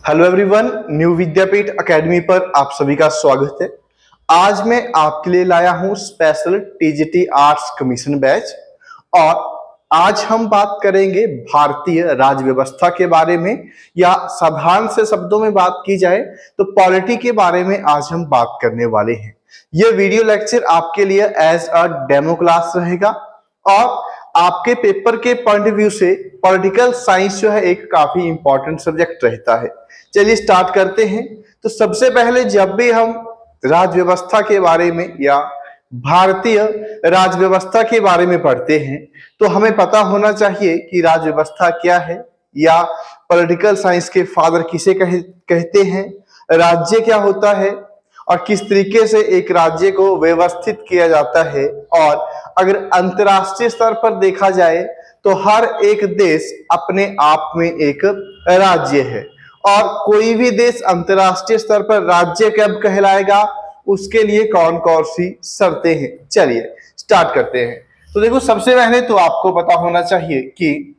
Hello everyone, new विद्यापीठ academy पर आप सभी का स्वागत है। आज मैं आपके लिए लाया हूं special TGT arts commission batch और आज हम बात करेंगे भारतीय राज्य व्यवस्था के बारे में, या साधारण से शब्दों में बात की जाए तो पॉलिटी के बारे में आज हम बात करने वाले हैं। यह वीडियो लेक्चर आपके लिए एज अ डेमो क्लास रहेगा और आपके पेपर के पॉइंट ऑफ व्यू से पॉलिटिकल साइंस जो है एक काफी इंपॉर्टेंट सब्जेक्ट रहता है। चलिए स्टार्ट करते हैं। तो सबसे पहले जब भी हम राज्य व्यवस्था के बारे में या भारतीय राज्य व्यवस्था के बारे में पढ़ते हैं तो हमें पता होना चाहिए कि राज्य व्यवस्था क्या है, या पॉलिटिकल साइंस के फादर किसे कहते हैं, राज्य क्या होता है और किस तरीके से एक राज्य को व्यवस्थित किया जाता है। और अगर अंतरराष्ट्रीय स्तर पर देखा जाए तो हर एक देश अपने आप में एक राज्य है और कोई भी देश अंतरराष्ट्रीय स्तर पर राज्य कब कहलाएगा, उसके लिए कौन कौन सी शर्तें हैं। चलिए स्टार्ट करते हैं। तो देखो, सबसे पहले तो आपको पता होना चाहिए कि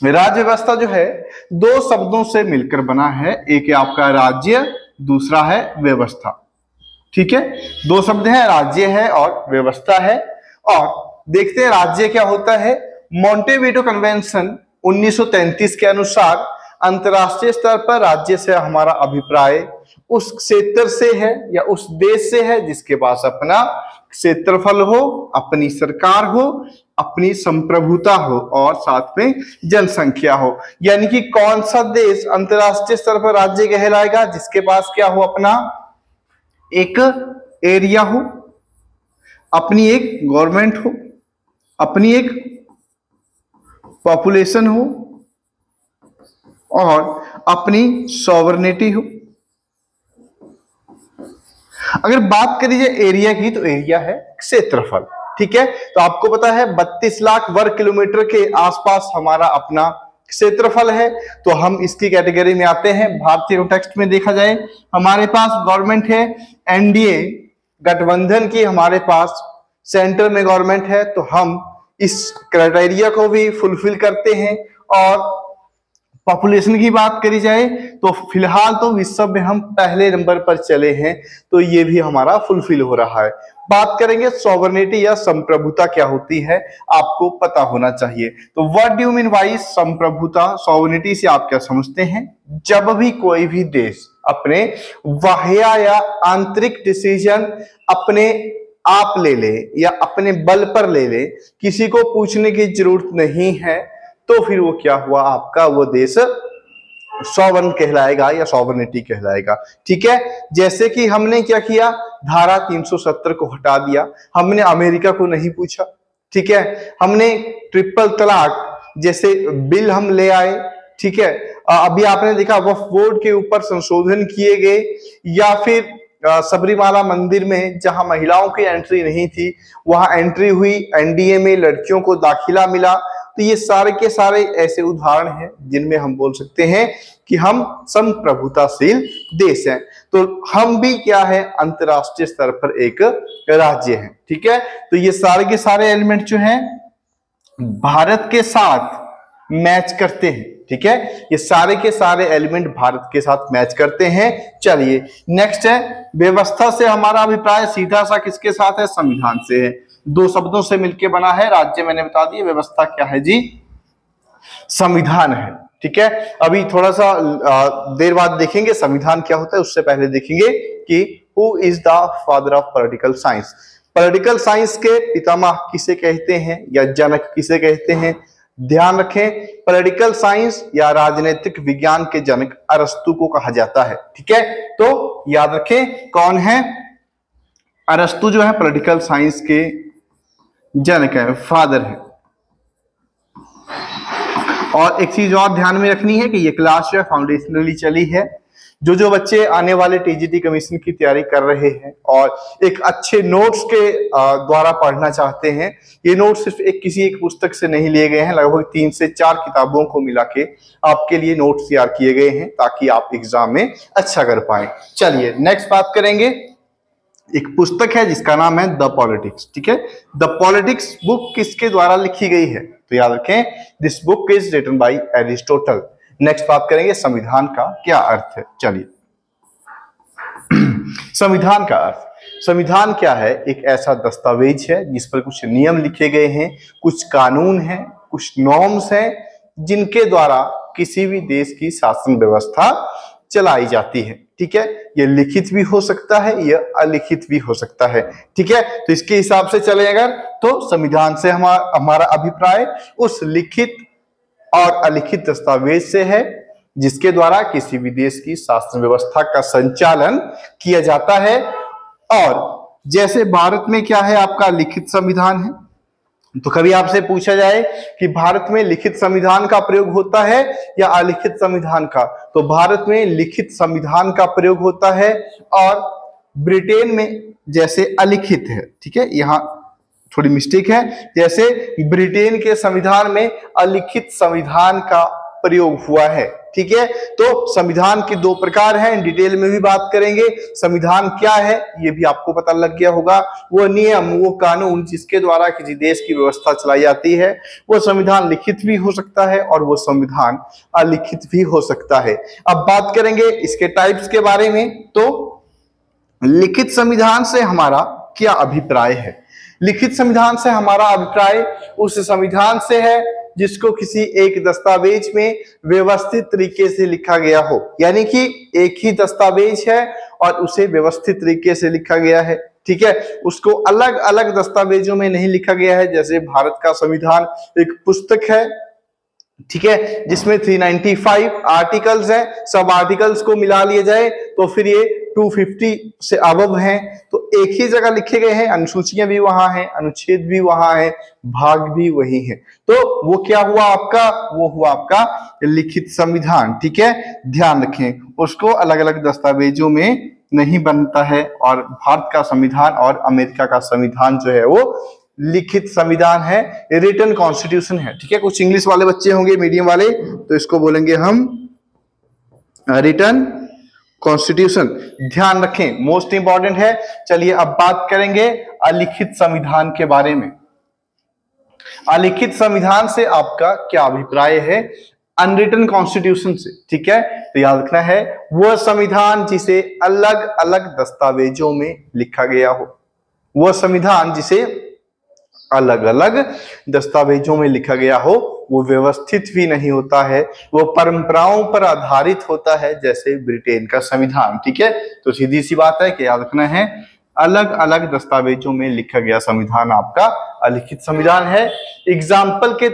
राज्य व्यवस्था जो है दो शब्दों से मिलकर बना है। एक है आपका राज्य, दूसरा है व्यवस्था। ठीक है, दो शब्द हैं, राज्य है और व्यवस्था है। और देखते हैं राज्य क्या होता है। मॉन्टेविडो कन्वेंशन 1933 के अनुसार अंतरराष्ट्रीय स्तर पर राज्य से हमारा अभिप्राय उस क्षेत्र से है या उस देश से है जिसके पास अपना क्षेत्रफल हो, अपनी सरकार हो, अपनी संप्रभुता हो और साथ में जनसंख्या हो। यानी कि कौन सा देश अंतरराष्ट्रीय स्तर पर राज्य कहलाएगा, जिसके पास क्या हो, अपना एक एरिया हो, अपनी एक गवर्नमेंट हो, अपनी एक पॉपुलेशन हो और अपनी सॉवरेनिटी हो। अगर बात करी जाए एरिया की तो एरिया है क्षेत्रफल। ठीक है, तो आपको पता है 32 लाख वर्ग किलोमीटर के आसपास हमारा अपना क्षेत्रफल है। तो हम इसकी कैटेगरी में आते हैं। भारतीय कॉन्टेक्स्ट में देखा जाए हमारे पास गवर्नमेंट है एनडीए गठबंधन की, हमारे पास सेंटर में गवर्नमेंट है, तो हम इस क्राइटेरिया को भी फुलफिल करते हैं। और पॉपुलेशन की बात करी जाए तो फिलहाल तो विश्व में हम पहले नंबर पर चले हैं, तो ये भी हमारा फुलफिल हो रहा है। बात करेंगे सॉवरेनिटी या संप्रभुता क्या होती है, आपको पता होना चाहिए। तो what do you mean by संप्रभुता, सॉवरेनिटी से आप क्या समझते हैं? जब भी कोई भी देश अपने बाह्य या आंतरिक डिसीजन अपने आप ले ले या अपने बल पर ले ले, किसी को पूछने की जरूरत नहीं है, तो फिर वो क्या हुआ, आपका वो देश सॉवरेन कहलाएगा या सॉवरेनिटी कहलाएगा। ठीक है, जैसे कि हमने क्या किया, धारा 370 को हटा दिया, हमने अमेरिका को नहीं पूछा। ठीक है, हमने ट्रिपल तलाक जैसे बिल हम ले आए। ठीक है, अभी आपने देखा वक्फ बोर्ड के ऊपर संशोधन किए गए, या फिर सबरीमाला मंदिर में जहां महिलाओं की एंट्री नहीं थी वहां एंट्री हुई, एनडीए में लड़कियों को दाखिला मिला। तो ये सारे के सारे ऐसे उदाहरण हैं जिनमें हम बोल सकते हैं कि हम संप्रभुताशील देश हैं। तो हम भी क्या है, अंतरराष्ट्रीय स्तर पर एक राज्य है। ठीक है, तो ये सारे के सारे एलिमेंट जो हैं भारत के साथ मैच करते हैं। ठीक है, ये सारे के सारे एलिमेंट भारत के साथ मैच करते हैं। चलिए नेक्स्ट है व्यवस्था से हमारा अभिप्राय सीधा सा किसके साथ है, संविधान से है। दो शब्दों से मिलकर बना है, राज्य मैंने बता दिया, व्यवस्था क्या है जी, संविधान है। ठीक है, अभी थोड़ा सा देर बाद देखेंगे संविधान क्या होता है, उससे पहले देखेंगे कि who is the father of political science. Political science के पितामह किसे कहते हैं या जनक किसे कहते हैं, ध्यान रखें, पॉलिटिकल साइंस या राजनीतिक विज्ञान के जनक अरस्तु को कहा जाता है। ठीक है, तो याद रखें कौन है, अरस्तु जो है पॉलिटिकल साइंस के जनक है, फादर है। और एक चीज और ध्यान में रखनी है कि ये क्लास जो है फाउंडेशनली चली है। जो बच्चे आने वाले टीजीटी कमीशन की तैयारी कर रहे हैं और एक अच्छे नोट्स के द्वारा पढ़ना चाहते हैं, ये नोट्स सिर्फ किसी एक पुस्तक से नहीं लिए गए हैं, लगभग 3 से 4 किताबों को मिला के आपके लिए नोट्स तैयार किए गए हैं ताकि आप एग्जाम में अच्छा कर पाए। चलिए नेक्स्ट बात करेंगे, एक पुस्तक है जिसका नाम है द पॉलिटिक्स। ठीक है, द पॉलिटिक्स बुक किसके द्वारा लिखी गई है, तो याद रखें this book is written by Aristotle. Next बात करेंगे संविधान का क्या अर्थ है। चलिए संविधान का अर्थ, संविधान क्या है? एक ऐसा दस्तावेज है जिस पर कुछ नियम लिखे गए हैं, कुछ कानून हैं, कुछ नॉर्म्स हैं, जिनके द्वारा किसी भी देश की शासन व्यवस्था चलाई जाती है। ठीक है, ये लिखित भी हो सकता है, यह अलिखित भी हो सकता है। ठीक है, तो इसके हिसाब से चले अगर तो संविधान से हमारा अभिप्राय उस लिखित और अलिखित दस्तावेज से है जिसके द्वारा किसी भी देश की शासन व्यवस्था का संचालन किया जाता है। और जैसे भारत में क्या है, आपका लिखित संविधान है, तो कभी आपसे पूछा जाए कि भारत में लिखित संविधान का प्रयोग होता है या अलिखित संविधान का, तो भारत में लिखित संविधान का प्रयोग होता है और ब्रिटेन में जैसे अलिखित है। ठीक है, यहाँ थोड़ी मिस्टेक है, जैसे ब्रिटेन के संविधान में अलिखित संविधान का प्रयोग हुआ है। ठीक है, तो संविधान के दो प्रकार हैं, डिटेल में भी बात करेंगे। संविधान क्या है ये भी आपको पता लग गया होगा, वो नियम, वो कानून जिसके द्वारा किसी देश की व्यवस्था चलाई जाती है, वो संविधान लिखित भी हो सकता है और वो संविधान अलिखित भी हो सकता है। अब बात करेंगे इसके टाइप्स के बारे में। तो लिखित संविधान से हमारा क्या अभिप्राय है? लिखित संविधान से हमारा अभिप्राय उस संविधान से है जिसको किसी एक दस्तावेज में व्यवस्थित तरीके से लिखा गया हो, यानी कि एक ही दस्तावेज है और उसे व्यवस्थित तरीके से लिखा गया है। ठीक है, उसको अलग अलग दस्तावेजों में नहीं लिखा गया है। जैसे भारत का संविधान एक पुस्तक है, ठीक है, जिसमें 395 आर्टिकल्स हैं, सब आर्टिकल्स को मिला लिए जाए तो फिर ये 250 से अबव हैं, तो एक ही जगह लिखे गए हैं, अनुसूचियां भी वहां हैं, अनुच्छेद भी वहां है, भाग भी वही है। तो वो क्या हुआ आपका? वो हुआ आपका लिखित संविधान। ठीक है, ध्यान रखें, उसको अलग अलग दस्तावेजों में नहीं बनता है। और भारत का संविधान और अमेरिका का संविधान जो है वो लिखित संविधान है, रिटन कॉन्स्टिट्यूशन है। ठीक है, कुछ इंग्लिश वाले बच्चे होंगे, मीडियम वाले, तो इसको बोलेंगे हम रिटन कॉन्स्टिट्यूशन। ध्यान रखें, मोस्ट इंपॉर्टेंट है। चलिए अब बात करेंगे अलिखित संविधान के बारे में। अलिखित संविधान से आपका क्या अभिप्राय है? अनरिटन कॉन्स्टिट्यूशन से। ठीक है, तो याद रखना है वह संविधान जिसे अलग अलग दस्तावेजों में लिखा गया हो, वह संविधान जिसे अलग अलग दस्तावेजों में लिखा गया हो, वो व्यवस्थित भी नहीं होता है, वो परंपराओं पर आधारित होता है, जैसे ब्रिटेन का संविधान। ठीक है, तो सीधी सी बात है कि याद रखना है अलग अलग दस्तावेजों में लिखा गया संविधान आपका अलिखित संविधान है। एग्जाम्पल के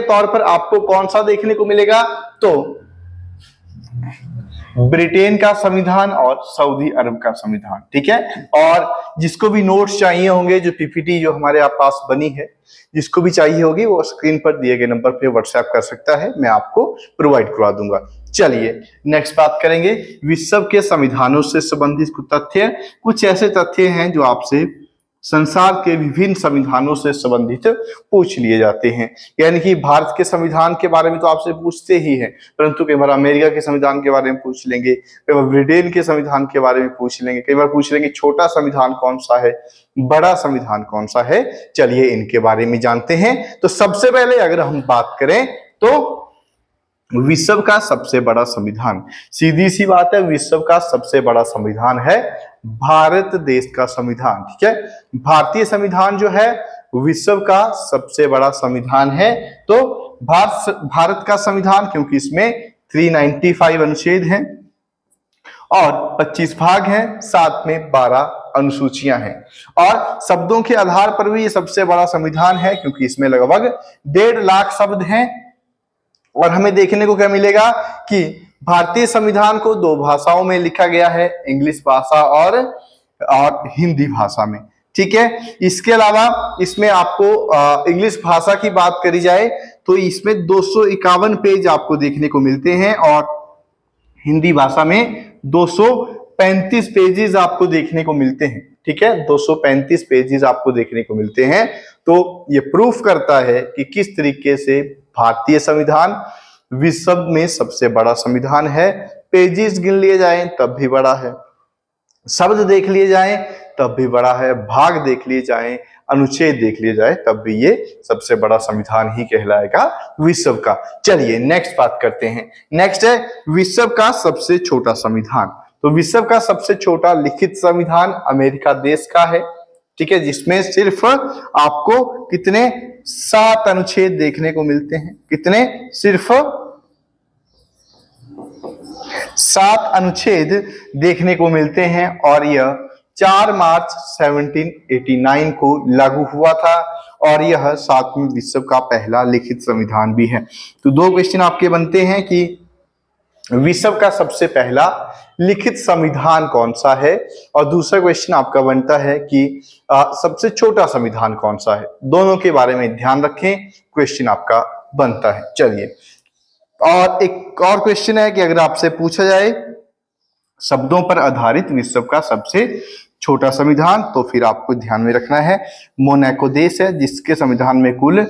तौर पर आपको कौन सा देखने को मिलेगा? तो ब्रिटेन का संविधान और सऊदी अरब का संविधान। ठीक है, और जिसको भी नोट्स चाहिए होंगे, जो पीपीटी जो हमारे पास बनी है, जिसको भी चाहिए होगी वो स्क्रीन पर दिए गए नंबर पे व्हाट्सएप कर सकता है, मैं आपको प्रोवाइड करवा दूंगा। चलिए नेक्स्ट बात करेंगे विश्व के संविधानों से संबंधित कुछ तथ्य। कुछ ऐसे तथ्य हैं जो आपसे संसार के विभिन्न संविधानों से संबंधित पूछ लिए जाते हैं। यानी कि भारत के संविधान के बारे में तो आपसे पूछते ही हैं, परंतु कई बार अमेरिका के संविधान के बारे में पूछ लेंगे, कई बार ब्रिटेन के संविधान के बारे में पूछ लेंगे, कई बार पूछ लेंगे छोटा संविधान कौन सा है, बड़ा संविधान कौन सा है। चलिए इनके बारे में जानते हैं। तो सबसे पहले अगर हम बात करें तो विश्व का सबसे बड़ा संविधान, सीधी सी बात है, विश्व का सबसे बड़ा संविधान है भारत देश का संविधान। ठीक है, भारतीय संविधान जो है विश्व का सबसे बड़ा संविधान है। तो भारत का संविधान, क्योंकि इसमें 395 अनुच्छेद हैं और 25 भाग हैं, साथ में 12 अनुसूचियां हैं, और शब्दों के आधार पर भी ये सबसे बड़ा संविधान है, क्योंकि इसमें लगभग 1.5 लाख शब्द हैं। और हमें देखने को क्या मिलेगा कि भारतीय संविधान को 2 भाषाओं में लिखा गया है, इंग्लिश भाषा और हिंदी भाषा में। ठीक है, इसके अलावा इसमें आपको इंग्लिश भाषा की बात करी जाए तो इसमें 251 पेज आपको देखने को मिलते हैं और हिंदी भाषा में 235 पेजेस आपको देखने को मिलते हैं। ठीक है, 235 पेजेस आपको देखने को मिलते हैं। तो ये प्रूफ करता है कि किस तरीके से भारतीय संविधान विश्व में सबसे बड़ा संविधान है। पेजेस गिन लिए जाएं तब भी बड़ा है, शब्द देख लिए जाएं तब भी बड़ा है, भाग देख लिए जाएं, अनुच्छेद देख लिया जाए तब भी ये सबसे बड़ा संविधान ही कहलाएगा विश्व का। चलिए नेक्स्ट बात करते हैं। नेक्स्ट है विश्व का सबसे छोटा संविधान। तो विश्व का सबसे छोटा लिखित संविधान अमेरिका देश का है, ठीक है, जिसमें सिर्फ आपको कितने 7 अनुच्छेद देखने को मिलते हैं। कितने? सिर्फ 7 अनुच्छेद देखने को मिलते हैं और यह 4 मार्च 1789 को लागू हुआ था और यह 7वें विश्व का पहला लिखित संविधान भी है। तो 2 क्वेश्चन आपके बनते हैं कि विश्व का सबसे पहला लिखित संविधान कौन सा है और दूसरा क्वेश्चन आपका बनता है कि सबसे छोटा संविधान कौन सा है। दोनों के बारे में ध्यान रखें, क्वेश्चन आपका बनता है। चलिए, और एक और क्वेश्चन है कि अगर आपसे पूछा जाए शब्दों पर आधारित विश्व का सबसे छोटा संविधान, तो फिर आपको ध्यान में रखना है मोनाको देश है, जिसके संविधान में कुल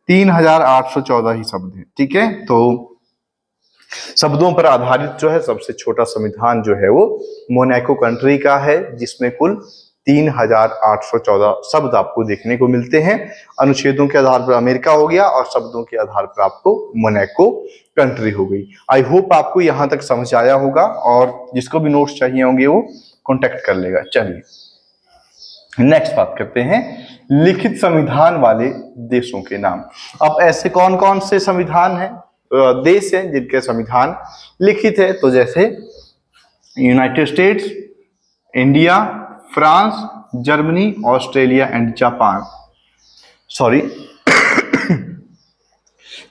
3814 ही शब्द हैं। ठीक है, तो शब्दों पर आधारित जो है सबसे छोटा संविधान जो है वो मोनाको कंट्री का है, जिसमें कुल 3814 शब्द आपको देखने को मिलते हैं। अनुच्छेदों के आधार पर अमेरिका हो गया और शब्दों के आधार पर आपको मोनाको कंट्री हो गई। आई होप आपको यहां तक समझ आया होगा और जिसको भी नोट्स चाहिए होंगे वो कांटेक्ट कर लेगा। चलिए नेक्स्ट बात करते हैं लिखित संविधान वाले देशों के नाम। अब ऐसे कौन कौन से संविधान है देश हैं जिनके संविधान लिखित है, तो जैसे United states, India, France, Germany, Australia and Japan. Sorry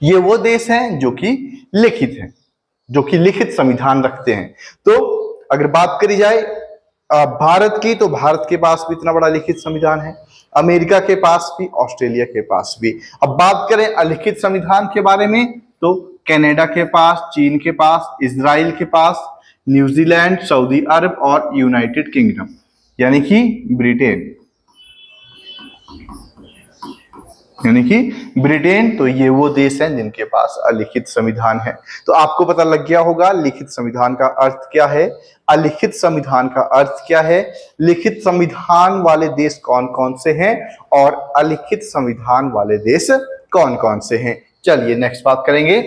ये वो देश हैं जो कि लिखित हैं, जो कि लिखित संविधान रखते हैं। तो अगर बात करी जाए भारत की, तो भारत के पास भी इतना बड़ा लिखित संविधान है, अमेरिका के पास भी, ऑस्ट्रेलिया के पास भी। अब बात करें अलिखित संविधान के बारे में, तो कनाडा के पास, चीन के पास, इजराइल के पास, न्यूजीलैंड, सऊदी अरब और यूनाइटेड किंगडम यानी कि ब्रिटेन, तो ये वो देश हैं जिनके पास अलिखित संविधान है। तो आपको पता लग गया होगा लिखित संविधान का अर्थ क्या है, अलिखित संविधान का अर्थ क्या है, लिखित संविधान वाले देश कौन कौन से हैं और अलिखित संविधान वाले देश कौन कौन से हैं। चलिए नेक्स्ट बात करेंगे।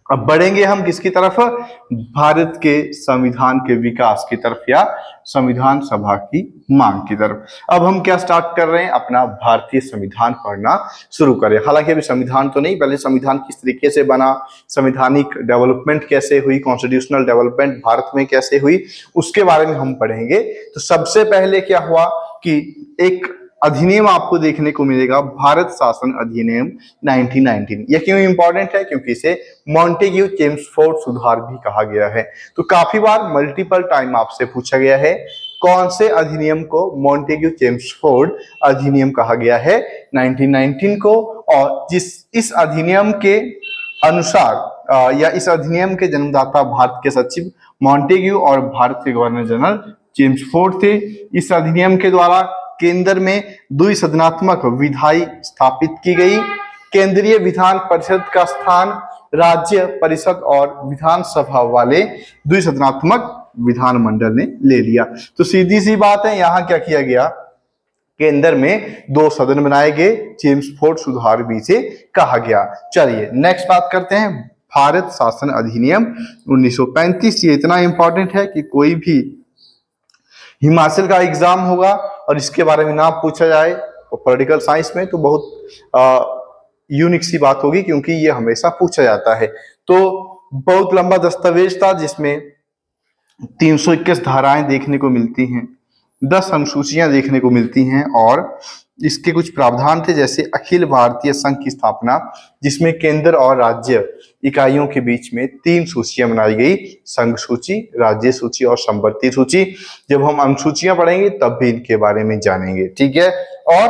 अब बढ़ेंगे हम किसकी तरफ, भारत के संविधान के विकास की तरफ या संविधान सभा की मांग की तरफ। अब हम क्या स्टार्ट कर रहे हैं, अपना भारतीय संविधान पढ़ना शुरू करें। हालांकि अभी संविधान तो नहीं, पहले संविधान किस तरीके से बना, संवैधानिक डेवलपमेंट कैसे हुई, कॉन्स्टिट्यूशनल डेवलपमेंट भारत में कैसे हुई, उसके बारे में हम पढ़ेंगे। तो सबसे पहले क्या हुआ कि एक अधिनियम आपको देखने को मिलेगा, भारत शासन अधिनियम 1919। यह क्यों इंपॉर्टेंट है, क्योंकि इसे मॉन्टेग्यू चेम्सफोर्ड सुधार भी कहा गया है। तो काफी बार मल्टीपल टाइम आपसे पूछा गया है कौन से अधिनियम को मॉन्टेग्यू चेम्सफोर्ड अधिनियम कहा गया है 1919 को, और इस अधिनियम के अनुसार या इस अधिनियम के जन्मदाता भारत के सचिव मॉन्टेग्यू और भारत के गवर्नर जनरल चेम्सफोर्ड थे। इस अधिनियम के द्वारा केंद्र में द्विसदनात्मक विधायी स्थापित की गई। केंद्रीय विधान परिषद का स्थान राज्य परिषद और विधानसभा वाले द्विसदनात्मक विधानमंडल ने ले लिया। तो सीधी सी बात है, यहाँ क्या किया गया, केंद्र में 2 सदन बनाए गए, चेम्सफोर्ड सुधार भी से कहा गया। चलिए नेक्स्ट बात करते हैं भारत शासन अधिनियम 1935। ये इतना इंपॉर्टेंट है कि कोई भी हिमाचल का एग्जाम होगा और इसके बारे में ना पूछा जाए पॉलिटिकल साइंस में, तो बहुत यूनिक सी बात होगी, क्योंकि ये हमेशा पूछा जाता है। तो बहुत लंबा दस्तावेज था जिसमें 321 धाराएं देखने को मिलती हैं, 10 अनुसूचियां देखने को मिलती हैं और इसके कुछ प्रावधान थे, जैसे अखिल भारतीय संघ की स्थापना, जिसमें केंद्र और राज्य इकाइयों के बीच में 3 सूचियां बनाई गई, संघ सूची, राज्य सूची और संवर्ती सूची। जब हम अनुसूचियां पढ़ेंगे तब भी इनके बारे में जानेंगे, ठीक है। और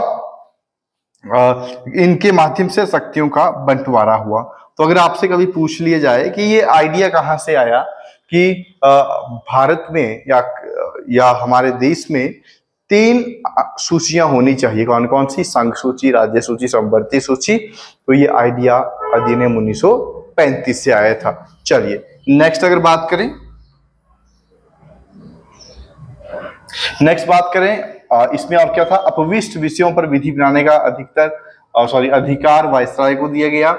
इनके माध्यम से शक्तियों का बंटवारा हुआ। तो अगर आपसे कभी पूछ लिया जाए कि ये आइडिया कहाँ से आया कि भारत में या हमारे देश में 3 सूचियां होनी चाहिए, कौन कौन सी, संघ सूची, राज्य सूची, संवर्ती सूची, तो ये आइडिया अधिनियम 1935 से आया था। चलिए नेक्स्ट अगर बात करें इसमें और क्या था, अपविष्ट विषयों पर विधि बनाने का अधिकार वायसराय को दिया गया।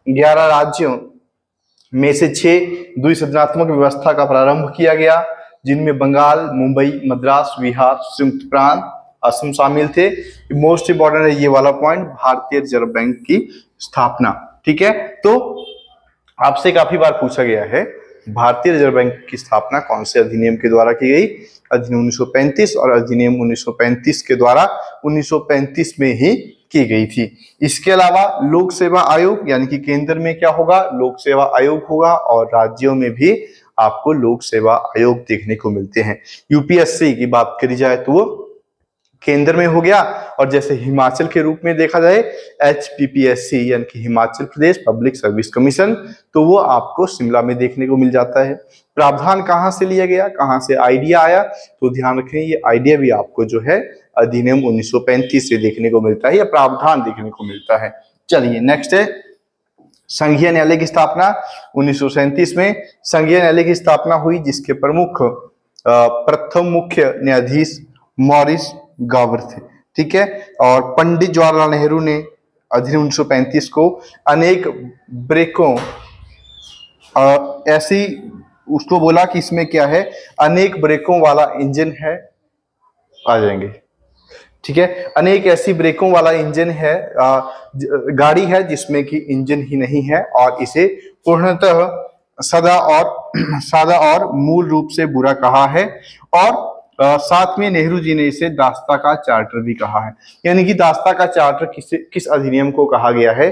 11 राज्यों में से 6 द्विसदनात्मक व्यवस्था का प्रारंभ किया गया, जिनमें बंगाल, मुंबई, मद्रास, बिहार, संयुक्त प्रांत, असम शामिल थे। मोस्ट इंपॉर्टेंट है ये वाला पॉइंट, भारतीय रिजर्व बैंक की स्थापना। ठीक है, तो आपसे काफी बार पूछा गया है भारतीय रिजर्व बैंक की स्थापना कौन से अधिनियम के द्वारा की गई, अधिनियम 1935, और अधिनियम 1935 के द्वारा 1935 में ही की गई थी। इसके अलावा लोक सेवा आयोग, यानी कि केंद्र में क्या होगा, लोक सेवा आयोग होगा, और राज्यों में भी आपको लोक सेवा आयोग देखने को मिलते हैं। यूपीएससी की बात करी जाए तो वो केंद्र में हो गया, और जैसे हिमाचल के रूप में देखा जाए HPPSC यानी कि Himachal Pradesh public service commission, तो वो आपको शिमला में देखने को मिल जाता है। प्रावधान कहाँ से लिया गया, कहाँ से आइडिया आया, तो ध्यान रखें ये आइडिया भी आपको जो है अधिनियम 1935 से देखने को मिलता है, या प्रावधान देखने को मिलता है। चलिए नेक्स्ट है संघीय न्यायालय की स्थापना 1937 में। संघीय न्यायालय की स्थापना हुई, जिसके प्रथम मुख्य न्यायाधीश मॉरिस गावर थे। ठीक है, और पंडित जवाहरलाल नेहरू ने अधिनियम 1935 को अनेक ब्रेकों ऐसी उसको बोला कि इसमें क्या है, अनेक ब्रेकों वाला इंजन है, आ जाएंगे। ठीक है, अनेक ऐसी ब्रेकों वाला इंजन है, गाड़ी है जिसमें कि इंजन ही नहीं है, और इसे पूर्णतः सादा और मूल रूप से बुरा कहा है, और साथ में नेहरू जी ने इसे दास्ता का चार्टर भी कहा है। यानी कि दास्ता का चार्टर किस अधिनियम को कहा गया है,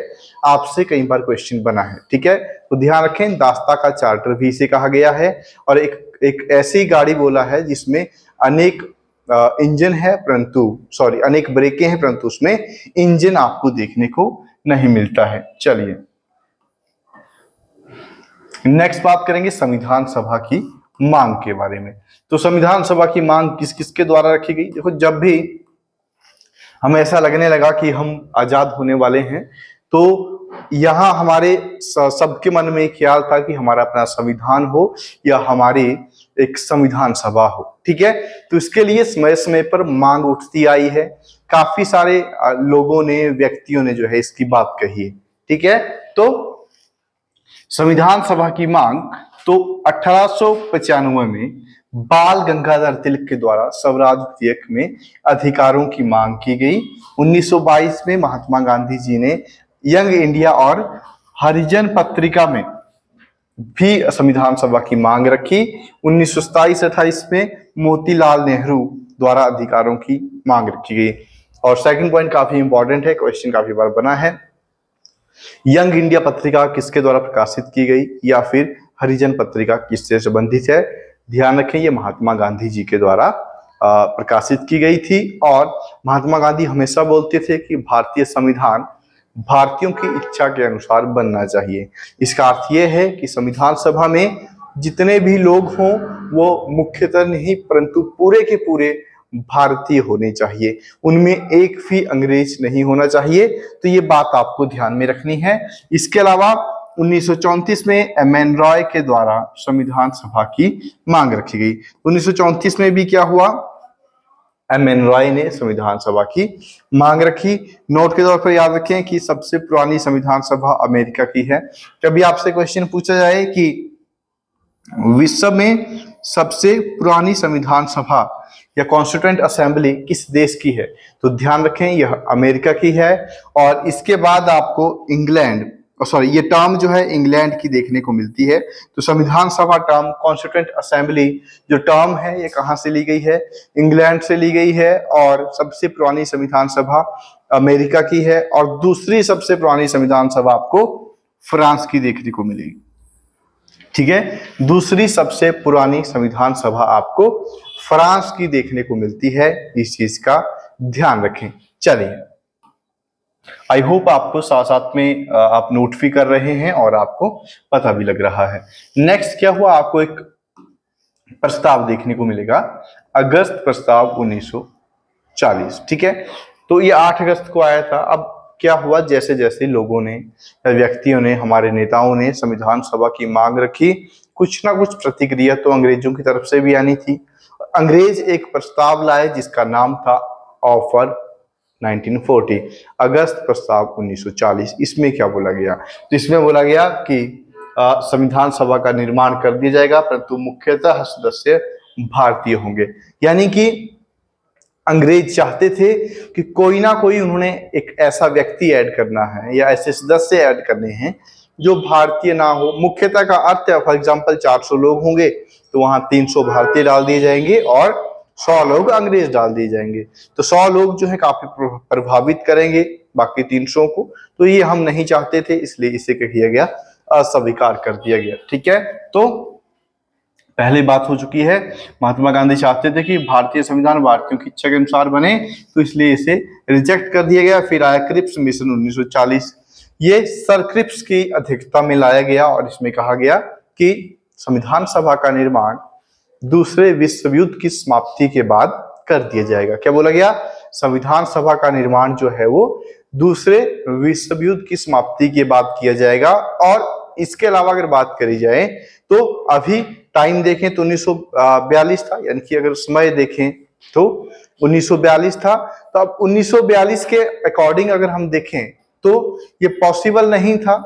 आपसे कई बार क्वेश्चन बना है। ठीक है, तो ध्यान रखें दास्ता का चार्टर भी इसे कहा गया है, और एक ऐसी गाड़ी बोला है जिसमें अनेक इंजन है अनेक ब्रेकें हैं, परंतु उसमें इंजन आपको देखने को नहीं मिलता है। चलिए नेक्स्ट बात करेंगे संविधान सभा की मांग के बारे में। तो संविधान सभा की मांग किस किस के द्वारा रखी गई, देखो जब भी हमें ऐसा लगने लगा कि हम आजाद होने वाले हैं, तो यहाँ हमारे सबके मन में ख्याल था कि हमारा अपना संविधान हो या हमारी एक संविधान सभा हो। ठीक है, तो इसके लिए समय समय पर मांग उठती आई है, काफी सारे लोगों ने, व्यक्तियों ने जो है इसकी बात कही है। ठीक है, तो संविधान सभा की मांग तो 1895 में बाल गंगाधर तिलक के द्वारा स्वराज विधेयक में अधिकारों की मांग की गई। 1922 में महात्मा गांधी जी ने यंग इंडिया और हरिजन पत्रिका में भी संविधान सभा की मांग रखी। 1927-28 में मोतीलाल नेहरू द्वारा अधिकारों की मांग रखी गई। और सेकंड पॉइंट काफी इंपॉर्टेंट है, क्वेश्चन काफी बार बना है, यंग इंडिया पत्रिका किसके द्वारा प्रकाशित की गई, या फिर हरिजन पत्रिका किससे संबंधित है। ध्यान रखें ये महात्मा गांधी जी के द्वारा प्रकाशित की गई थी, और महात्मा गांधी हमेशा बोलते थे कि भारतीय संविधान भारतीयों की इच्छा के अनुसार बनना चाहिए। इसका अर्थ यह है कि संविधान सभा में जितने भी लोग हों वो मुख्यतः नहीं परंतु पूरे के पूरे भारतीय होने चाहिए, उनमें एक भी अंग्रेज नहीं होना चाहिए। तो ये बात आपको ध्यान में रखनी है। इसके अलावा 1934 में एमएन रॉय के द्वारा संविधान सभा की मांग रखी गई। 1934 में भी क्या हुआ, एमएन रॉय ने संविधान सभा की मांग रखी। नोट के तौर पर याद रखें कि सबसे पुरानी संविधान सभा अमेरिका की है। कभी आपसे क्वेश्चन पूछा जाए कि विश्व में सबसे पुरानी संविधान सभा या कॉन्स्टिट्यूएंट असेंबली किस देश की है, तो ध्यान रखें यह अमेरिका की है। और इसके बाद आपको ये टर्म जो है इंग्लैंड की देखने को मिलती है। तो संविधान सभा टर्म, कॉन्स्टिट्यूएंट असेंबली जो टर्म है ये कहाँ से ली गई है, इंग्लैंड से ली गई है। और सबसे पुरानी संविधान सभा अमेरिका की है, और दूसरी सबसे पुरानी संविधान सभा आपको फ्रांस की देखने को मिलेगी। ठीक है, दूसरी सबसे पुरानी संविधान सभा आपको फ्रांस की देखने को मिलती है, इस चीज का ध्यान रखें। चलिए, आई होप आपको साथ साथ में आप नोट भी कर रहे हैं और आपको पता भी लग रहा है। नेक्स्ट क्या हुआ, आपको एक प्रस्ताव देखने को मिलेगा, अगस्त प्रस्ताव 1940। ठीक है, तो ये 8 अगस्त को आया था। अब क्या हुआ, जैसे जैसे लोगों ने, व्यक्तियों ने, हमारे नेताओं ने संविधान सभा की मांग रखी, कुछ ना कुछ प्रतिक्रिया तो अंग्रेजों की तरफ से भी आनी थी। अंग्रेज एक प्रस्ताव लाए जिसका नाम था ऑफर 1940, अगस्त प्रस्ताव 1940। इसमें क्या बोला गया? तो इसमें बोला गया कि संविधान सभा का निर्माण कर दिया जाएगा, परंतु मुख्यतः सदस्य भारतीय होंगे। यानी कि अंग्रेज चाहते थे कि कोई ना कोई उन्होंने एक ऐसा व्यक्ति ऐड करना है या ऐसे सदस्य ऐड करने हैं जो भारतीय ना हो। मुख्यतः का अर्थ है, फॉर एग्जांपल 400 लोग होंगे तो वहां 300 भारतीय डाल दिए जाएंगे और 100 लोग अंग्रेज डाल दिए जाएंगे। तो 100 लोग जो है काफी प्रभावित करेंगे बाकी 300 को, तो ये हम नहीं चाहते थे, इसलिए इसे क्या किया गया? अस्वीकार कर दिया गया। ठीक है, तो पहली बात हो चुकी है। महात्मा गांधी चाहते थे कि भारतीय संविधान भारतीयों की इच्छा के अनुसार बने, तो इसलिए इसे रिजेक्ट कर दिया गया। फिर आया क्रिप्स मिशन 1940, ये सर क्रिप्स की अध्यक्षता में लाया गया और इसमें कहा गया कि संविधान सभा का निर्माण दूसरे विश्व युद्ध की समाप्ति के बाद कर दिया जाएगा। क्या बोला गया? संविधान सभा का निर्माण जो है वो दूसरे विश्व युद्ध की समाप्ति के बाद किया जाएगा। और इसके अलावा अगर बात करी जाए तो अभी टाइम देखें तो 1942 था, यानी कि अगर समय देखें तो 1942 था। तो अब 1942 के अकॉर्डिंग अगर हम देखें तो ये पॉसिबल नहीं था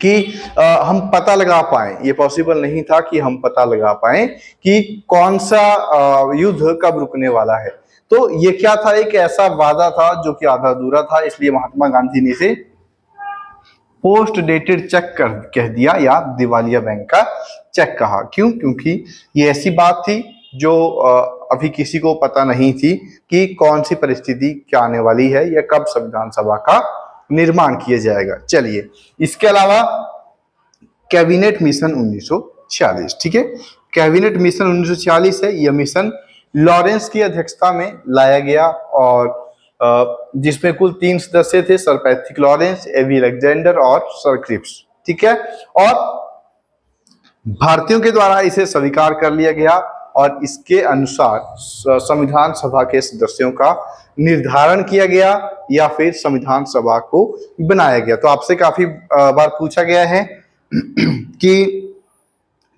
कि हम पता लगा पाए, ये पॉसिबल नहीं था कि हम पता लगा पाए कि कौन सा युद्ध कब रुकने वाला है। तो ये क्या था? एक ऐसा वादा था जो कि आधा अधूरा था, इसलिए महात्मा गांधी ने इसे पोस्ट डेटेड चेक कह दिया या दिवालिया बैंक का चेक कहा। क्यों? क्योंकि ये ऐसी बात थी जो अभी किसी को पता नहीं थी कि कौन सी परिस्थिति क्या आने वाली है या कब संविधान सभा का निर्माण किया जाएगा। चलिए, इसके अलावा कैबिनेट मिशन 1946, ठीक है, कैबिनेट मिशन 1946 है। यह मिशन लॉरेंस की अध्यक्षता में लाया गया और जिसमें कुल 3 सदस्य थे, सर पैट्रिक लॉरेंस, एवी अलेक्जेंडर और सर क्रिप्स। ठीक है, और भारतीयों के द्वारा इसे स्वीकार कर लिया गया और इसके अनुसार संविधान सभा के सदस्यों का निर्धारण किया गया या फिर संविधान सभा को बनाया गया। तो आपसे काफी बार पूछा गया है कि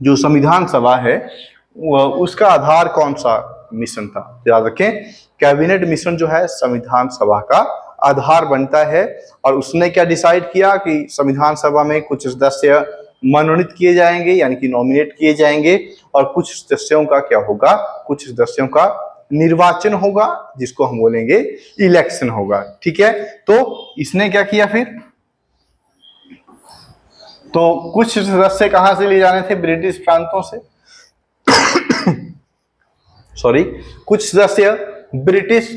जो संविधान सभा है उसका आधार कौन सा मिशन था? याद रखें, कैबिनेट मिशन जो है संविधान सभा का आधार बनता है और उसने क्या डिसाइड किया कि संविधान सभा में कुछ सदस्य मनोनीत किए जाएंगे यानी कि नॉमिनेट किए जाएंगे और कुछ सदस्यों का क्या होगा? कुछ सदस्यों का निर्वाचन होगा जिसको हम बोलेंगे इलेक्शन होगा। ठीक है, तो इसने क्या किया फिर? तो कुछ सदस्य कहां से लिए जाने थे? ब्रिटिश प्रांतों से सॉरी, कुछ सदस्य ब्रिटिश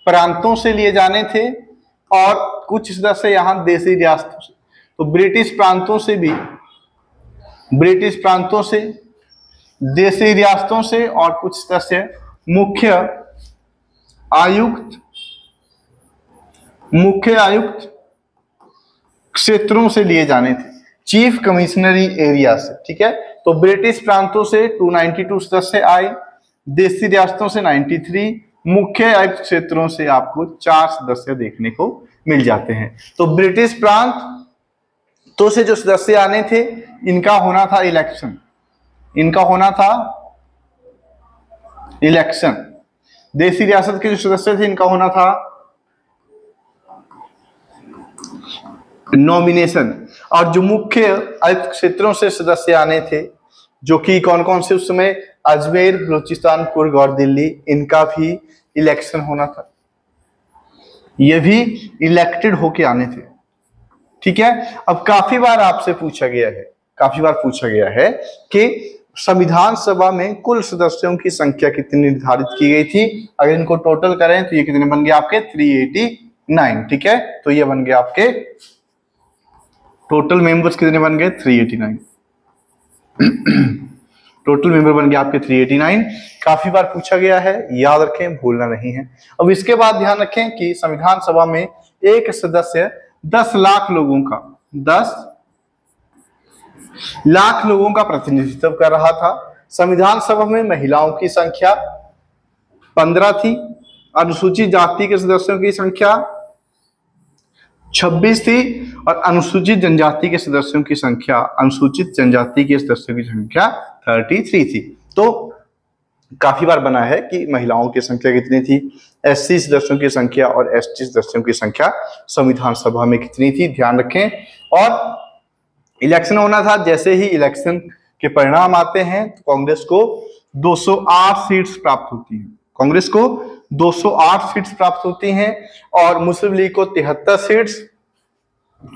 प्रांतों से लिए जाने थे और कुछ सदस्य यहां देशी रियासतों से। तो ब्रिटिश प्रांतों से भी, ब्रिटिश प्रांतों से, देशी रियासतों से और कुछ सदस्य मुख्य आयुक्त क्षेत्रों से लिए जाने थे, चीफ कमिश्नरी एरिया से। ठीक है, तो ब्रिटिश प्रांतों से 292 सदस्य आए, देशी रियासतों से 93, मुख्य आयुक्त क्षेत्रों से आपको 4 सदस्य देखने को मिल जाते हैं। तो ब्रिटिश प्रांत तो से जो सदस्य आने थे इनका होना था इलेक्शन, इनका होना था इलेक्शन। देशी रियासत के जो सदस्य थे इनका होना था नॉमिनेशन। और जो मुख्य आयुक्त क्षेत्रों से सदस्य आने थे, जो कि कौन कौन से उस समय? अजमेर, बलूचिस्तान, कुर्ग और दिल्ली, इनका भी इलेक्शन होना था, ये भी इलेक्टेड होके आने थे। ठीक है, अब काफी बार आपसे पूछा गया है, काफी बार पूछा गया है कि संविधान सभा में कुल सदस्यों की संख्या कितनी निर्धारित की गई थी? अगर इनको टोटल करें तो ये कितने बन गए आपके? 389। ठीक है, तो ये बन गए आपके टोटल मेंबर्स कितने बन गए? 389। टोटल मेंबर बन गए आपके 389। काफी बार पूछा गया है, याद रखें, भूलना नहीं है। अब इसके बाद ध्यान रखें कि संविधान सभा में एक सदस्य 10 लाख लोगों का, 10 लाख लोगों का प्रतिनिधित्व कर रहा था। संविधान सभा में महिलाओं की संख्या 15 थी, अनुसूचित जाति के सदस्यों की संख्या 26 थी और अनुसूचित जनजाति के सदस्यों की संख्या, अनुसूचित जनजाति के सदस्यों की संख्या 33 थी। तो काफी बार बना है कि महिलाओं की संख्या कितनी थी, एससी सदस्यों की संख्या और एसटी सदस्यों की संख्या संविधान सभा में कितनी थी, ध्यान रखें। और इलेक्शन होना था, जैसे ही इलेक्शन के परिणाम आते हैं तो कांग्रेस को 208 सीट्स प्राप्त होती हैं, कांग्रेस को 208 सीट्स प्राप्त होती हैं और मुस्लिम लीग को 73 सीट्स,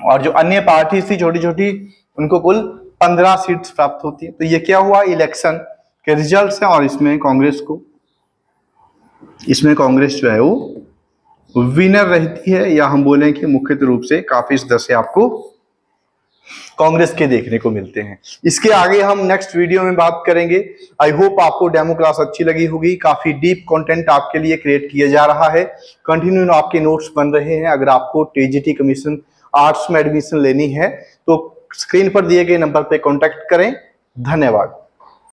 और जो अन्य पार्टी थी छोटी छोटी उनको कुल 15 सीट्स प्राप्त होती है। तो ये क्या हुआ, इलेक्शन के रिजल्ट्स हैं, और इसमें कांग्रेस जो है वो विनर रहती है, या हम बोलें कि मुख्य रूप से काफी सदस्य आपको कांग्रेस के देखने को मिलते हैं। इसके आगे हम नेक्स्ट वीडियो में बात करेंगे। आई होप आपको डेमो क्लास अच्छी लगी होगी, काफी डीप कंटेंट आपके लिए क्रिएट किया जा रहा है, कंटिन्यू आपके नोट्स बन रहे हैं। अगर आपको टीजीटी कमीशन आर्ट्स में एडमिशन लेनी है तो स्क्रीन पर दिए गए नंबर पर कॉन्टैक्ट करें। धन्यवाद।